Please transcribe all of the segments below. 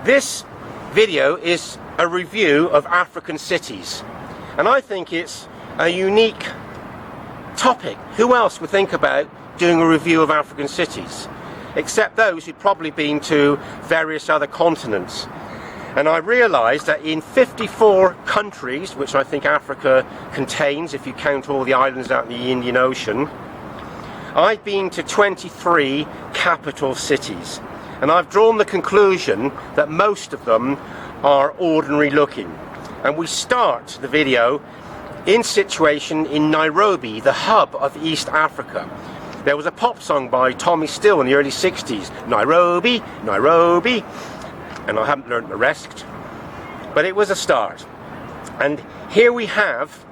This video is a review of African cities, and I think it's a unique topic. Who else would think about doing a review of African cities? Except those who'd probably been to various other continents. And I realised that in 54 countries, which I think Africa contains, if you count all the islands out in the Indian Ocean, I've been to 23 capital cities. And I've drawn the conclusion that most of them are ordinary looking. And we start the video in situation in Nairobi, the hub of East Africa. There was a pop song by Tommy Steele in the early 60s, Nairobi, Nairobi, and I haven't learned the rest, but it was a start. And here we have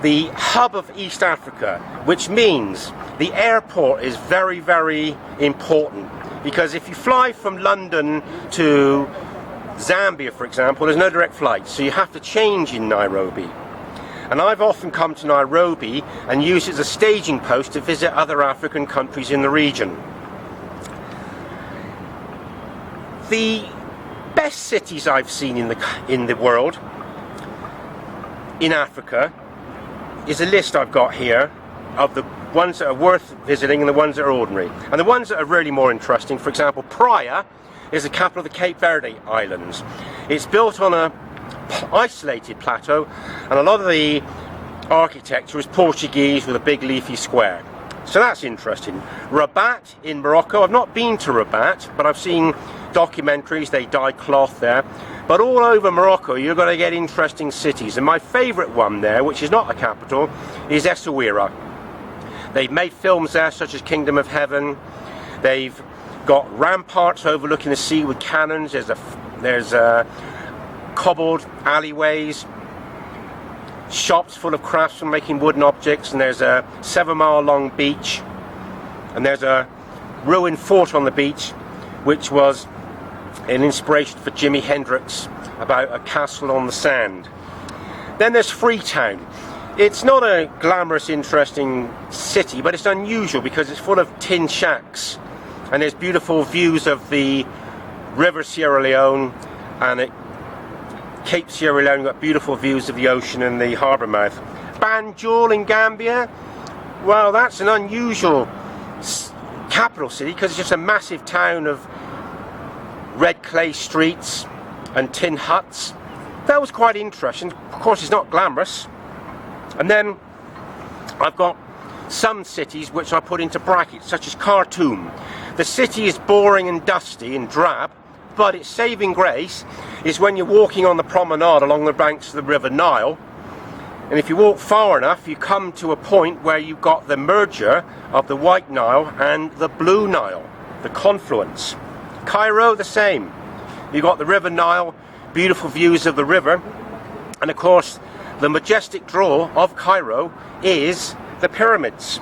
the hub of East Africa, which means the airport is very, very important, because if you fly from London to Zambia, for example, there's no direct flight, so you have to change in Nairobi. And I've often come to Nairobi and used it as a staging post to visit other African countries in the region. The best cities I've seen in the world, in Africa, is a list I've got here of the ones that are worth visiting and the ones that are ordinary. And the ones that are really more interesting, for example, Praia is the capital of the Cape Verde Islands. It's built on a isolated plateau, and a lot of the architecture is Portuguese with a big leafy square. So that's interesting. Rabat in Morocco. I've not been to Rabat, but I've seen documentaries. They dye cloth there. But all over Morocco you're going to get interesting cities, and my favourite one there, which is not the capital, is Essaouira. They've made films there such as Kingdom of Heaven. They've got ramparts overlooking the sea with cannons. There's a cobbled alleyways, shops full of craftsmen making wooden objects, and there's a 7-mile long beach, and there's a ruined fort on the beach which was an inspiration for Jimi Hendrix about a castle on the sand. Then there's Freetown. It's not a glamorous, interesting city, but it's unusual because it's full of tin shacks, and there's beautiful views of the River Sierra Leone, and Cape Sierra Leone got beautiful views of the ocean and the harbour mouth. Banjul in Gambia, well, that's an unusual capital city because it's just a massive town of red clay streets and tin huts. That was quite interesting. Of course, it's not glamorous. And then I've got some cities which I put into brackets, such as Khartoum. The city is boring and dusty and drab, but its saving grace is when you're walking on the promenade along the banks of the River Nile, and if you walk far enough you come to a point where you've got the merger of the White Nile and the Blue Nile, the confluence. Cairo, the same. You've got the River Nile, beautiful views of the river, and of course the majestic draw of Cairo is the pyramids.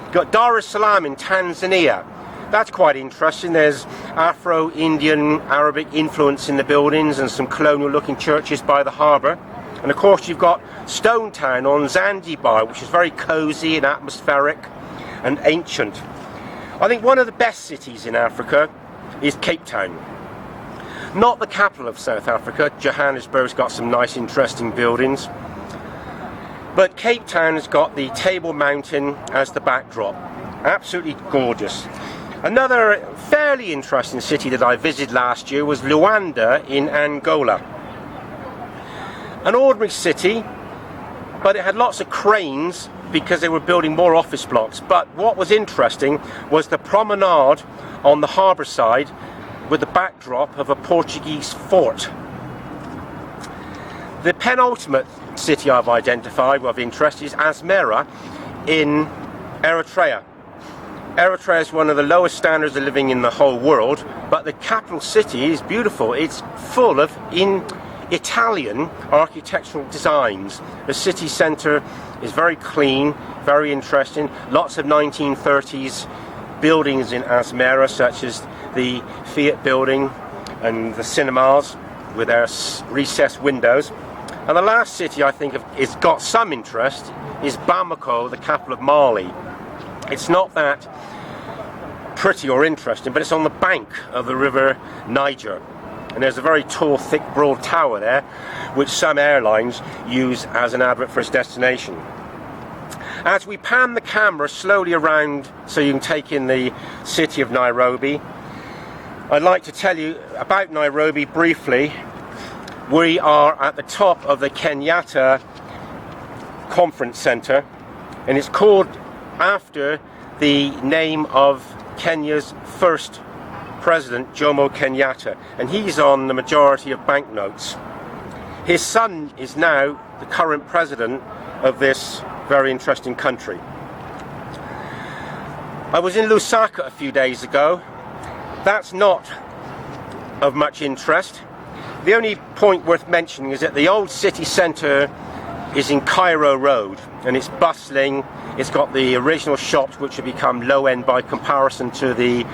You've got Dar es Salaam in Tanzania. That's quite interesting. There's Afro-Indian Arabic influence in the buildings and some colonial looking churches by the harbour. And of course you've got Stone Town on Zanzibar, which is very cosy and atmospheric and ancient. I think one of the best cities in Africa is Cape Town. Not the capital of South Africa. Johannesburg's got some nice interesting buildings. But Cape Town has got the Table Mountain as the backdrop. Absolutely gorgeous. Another fairly interesting city that I visited last year was Luanda in Angola. An ordinary city, but it had lots of cranes because they were building more office blocks. But what was interesting was the promenade on the harbour side with the backdrop of a Portuguese fort. The penultimate city I've identified of interest is Asmara in Eritrea. Eritrea is one of the lowest standards of living in the whole world, but the capital city is beautiful. It's full of Italian architectural designs. The city centre is very clean, very interesting. Lots of 1930s buildings in Asmara, such as the Fiat building and the cinemas with their recessed windows. And the last city I think has got some interest is Bamako, the capital of Mali. It's not that pretty or interesting, but it's on the bank of the river Niger. And there's a very tall, thick, broad tower there, which some airlines use as an advert for its destination. As we pan the camera slowly around so you can take in the city of Nairobi, I'd like to tell you about Nairobi briefly. We are at the top of the Kenyatta Conference Centre, and it's called after the name of Kenya's first President, Jomo Kenyatta, and he's on the majority of banknotes. His son is now the current president of this very interesting country. I was in Lusaka a few days ago. That's not of much interest. The only point worth mentioning is that the old city centre is in Cairo Road, and it's bustling. It's got the original shops, which have become low-end by comparison to the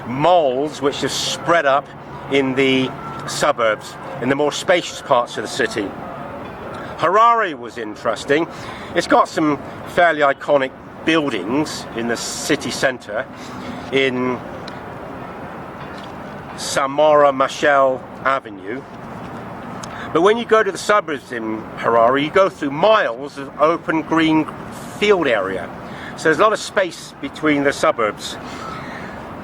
malls which have spread up in the suburbs, in the more spacious parts of the city. Harare was interesting. It's got some fairly iconic buildings in the city centre, in Samora Machel Avenue. But when you go to the suburbs in Harare, you go through miles of open green field area. So there's a lot of space between the suburbs.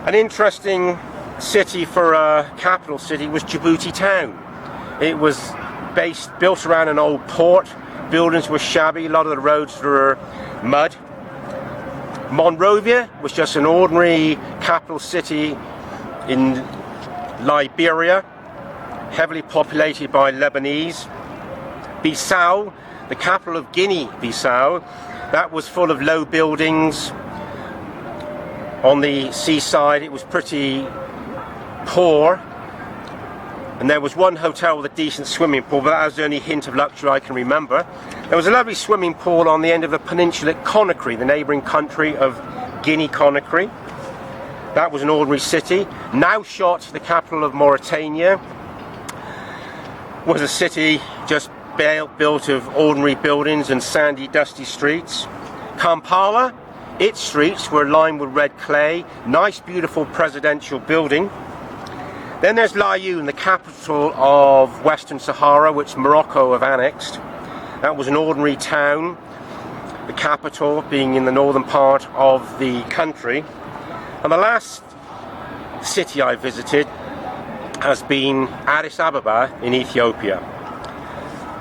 An interesting city for a capital city was Djibouti town. It was built around an old port. Buildings were shabby, a lot of the roads were mud. Monrovia was just an ordinary capital city in Liberia, heavily populated by Lebanese. Bissau, the capital of Guinea-Bissau, that was full of low buildings. On the seaside, it was pretty poor, and there was one hotel with a decent swimming pool, but that was the only hint of luxury I can remember. There was a lovely swimming pool on the end of the peninsula at Conakry, the neighbouring country of Guinea-Conakry. That was an ordinary city. Nouakchott, the capital of Mauritania, was a city just built of ordinary buildings and sandy, dusty streets. Kampala, its streets were lined with red clay, nice, beautiful presidential building. Then there's Laayoune, the capital of Western Sahara, which Morocco have annexed. That was an ordinary town, the capital being in the northern part of the country. And the last city I visited has been Addis Ababa in Ethiopia.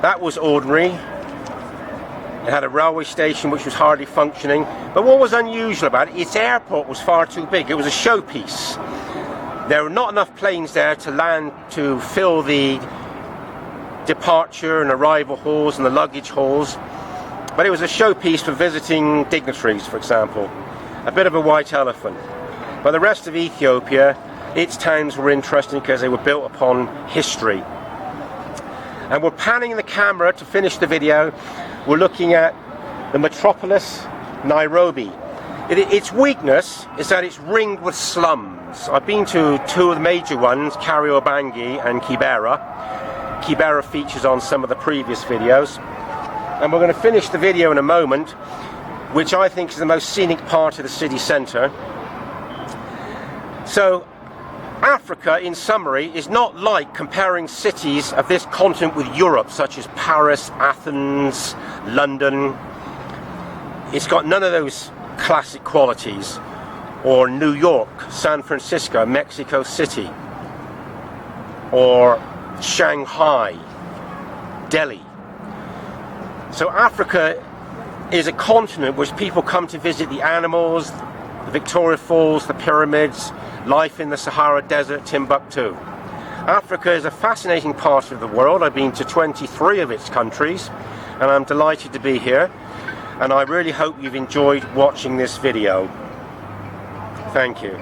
That was ordinary. It had a railway station which was hardly functioning, but what was unusual about it, its airport was far too big. It was a showpiece. There were not enough planes there to land to fill the departure and arrival halls and the luggage halls, but it was a showpiece for visiting dignitaries, for example. A bit of a white elephant. But the rest of Ethiopia, its towns were interesting because they were built upon history. And we're panning the camera to finish the video. We're looking at the metropolis, Nairobi. Its weakness is that it's ringed with slums. I've been to two of the major ones, Kariobangi and Kibera. Kibera features on some of the previous videos. And we're going to finish the video in a moment, which I think is the most scenic part of the city centre. So, Africa, in summary, is not like comparing cities of this continent with Europe, such as Paris, Athens, London. It's got none of those classic qualities, or New York, San Francisco, Mexico City, or Shanghai, Delhi. So Africa is a continent which people come to visit the animals, the Victoria Falls, the pyramids, life in the Sahara Desert, Timbuktu. Africa is a fascinating part of the world. I've been to 23 of its countries, and I'm delighted to be here. And I really hope you've enjoyed watching this video. Thank you.